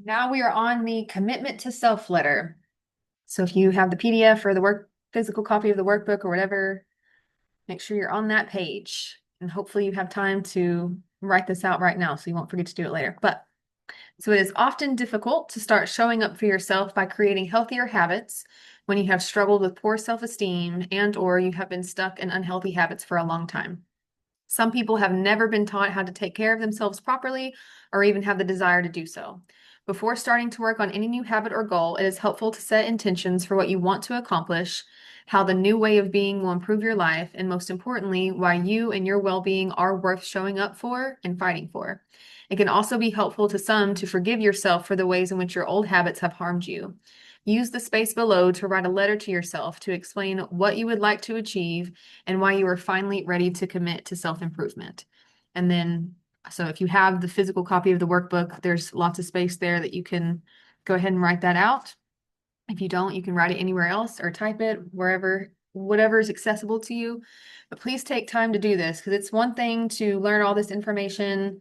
Now we are on the commitment to self letter. So if you have the PDF or the physical copy of the workbook or whatever, make sure you're on that page. And hopefully you have time to write this out right now so you won't forget to do it later. So it is often difficult to start showing up for yourself by creating healthier habits when you have struggled with poor self-esteem and or you have been stuck in unhealthy habits for a long time. Some people have never been taught how to take care of themselves properly or even have the desire to do so. Before starting to work on any new habit or goal, it is helpful to set intentions for what you want to accomplish, how the new way of being will improve your life, and most importantly, why you and your well being are worth showing up for and fighting for. It can also be helpful to some to forgive yourself for the ways in which your old habits have harmed you. Use the space below to write a letter to yourself to explain what you would like to achieve and why you are finally ready to commit to self-improvement. And then, so if you have the physical copy of the workbook, there's lots of space there that you can go ahead and write that out. If you don't, you can write it anywhere else or type it wherever, whatever is accessible to you. But please take time to do this because it's one thing to learn all this information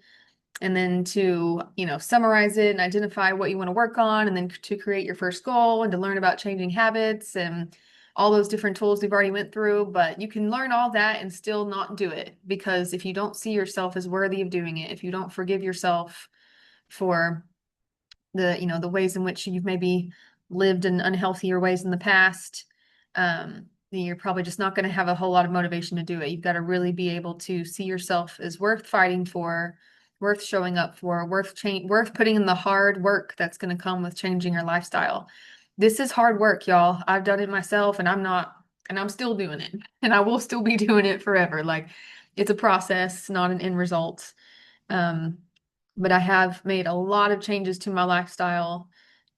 and then to, summarize it and identify what you want to work on, and then to create your first goal and to learn about changing habits and all those different tools we've already went through. But you can learn all that and still not do it, because if you don't see yourself as worthy of doing it, if you don't forgive yourself for the ways in which you've maybe lived in unhealthier ways in the past, you're probably just not going to have a whole lot of motivation to do it. You've got to really be able to see yourself as worth fighting for, worth showing up for, worth putting in the hard work that's going to come with changing your lifestyle. This is hard work, y'all. I've done it myself, and I'm still doing it, and I will still be doing it forever. Like, it's a process, not an end result. Um, but I have made a lot of changes to my lifestyle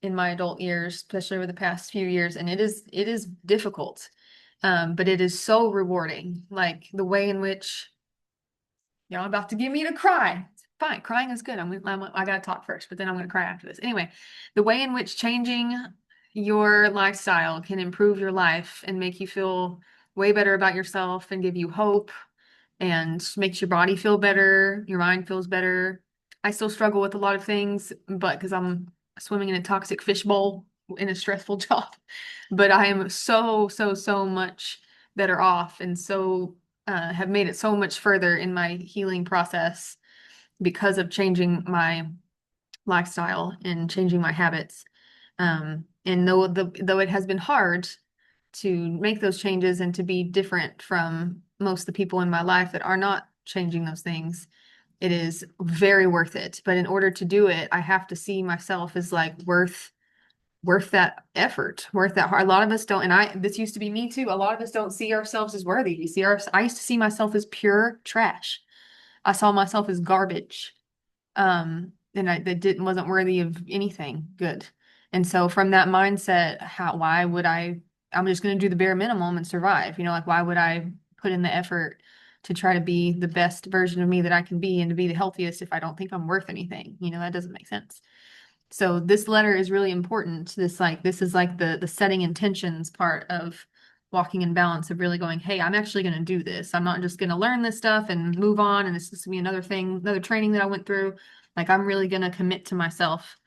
in my adult years, especially over the past few years, and it is difficult. But it is so rewarding. Like the way in which y'all about to get me to cry. Fine, crying is good. I gotta talk first, but then I'm gonna cry after this. Anyway, the way in which changing your lifestyle can improve your life and make you feel way better about yourself and give you hope and makes your body feel better, your mind feels better. I still struggle with a lot of things, but because I'm swimming in a toxic fishbowl in a stressful job, but I am so, so, so much better off and so have made it so much further in my healing process because of changing my lifestyle and changing my habits. And though it has been hard to make those changes and to be different from most of the people in my life that are not changing those things, it is very worth it. But in order to do it, I have to see myself as like worth that effort, worth that hard. A lot of us don't, and this used to be me too. A lot of us don't see ourselves as worthy. I used to see myself as pure trash. I saw myself as garbage. And that didn't wasn't worthy of anything good. And so from that mindset, why would I'm just going to do the bare minimum and survive. Like, why would I put in the effort to try to be the best version of me that I can be and to be the healthiest if I don't think I'm worth anything? That doesn't make sense. So this letter is really important. This is like the setting intentions part of walking in balance, of really going, hey, I'm actually going to do this. I'm not just going to learn this stuff and move on, and this is going to be another thing, another training that I went through. Like, I'm really going to commit to myself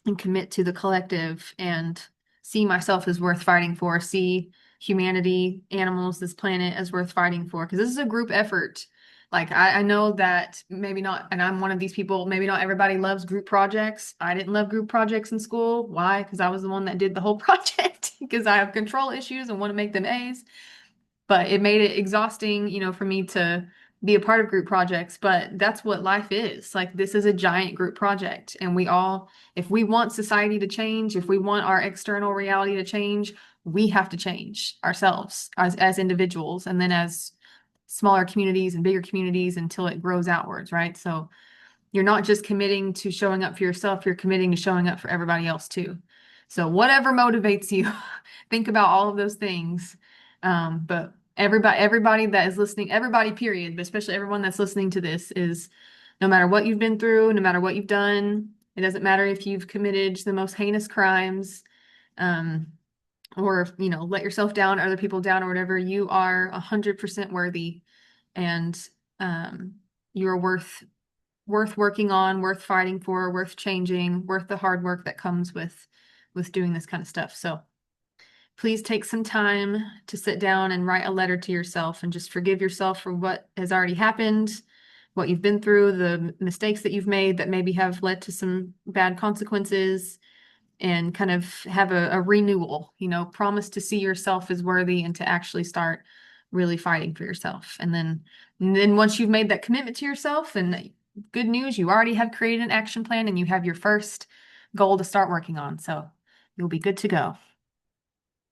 and commit to the collective and see myself as worth fighting for, see humanity, animals, this planet as worth fighting for. Because this is a group effort. Like, I know that maybe not, and I'm one of these people, maybe not everybody loves group projects. I didn't love group projects in school. Why? Because I was the one that did the whole project because I have control issues and want to make them A's. But it made it exhausting, for me to be a part of group projects. But that's what life is. Like, this is a giant group project. And if we want society to change, if we want our external reality to change, we have to change ourselves as individuals and then as smaller communities and bigger communities until it grows outwards, right? So you're not just committing to showing up for yourself, you're committing to showing up for everybody else too. So whatever motivates you, think about all of those things. But everybody that is listening, everybody, period, but especially everyone that's listening to this, is no matter what you've been through, no matter what you've done, it doesn't matter if you've committed the most heinous crimes, um, or, let yourself down, other people down, or whatever, you are 100% worthy, and you are worth worth working on, worth fighting for, worth changing, worth the hard work that comes with doing this kind of stuff. So please take some time to sit down and write a letter to yourself and just forgive yourself for what has already happened, what you've been through, the mistakes that you've made that maybe have led to some bad consequences, and kind of have a renewal, promise to see yourself as worthy and to actually start really fighting for yourself. And then once you've made that commitment to yourself, and good news, you already have created an action plan and you have your first goal to start working on. So you'll be good to go.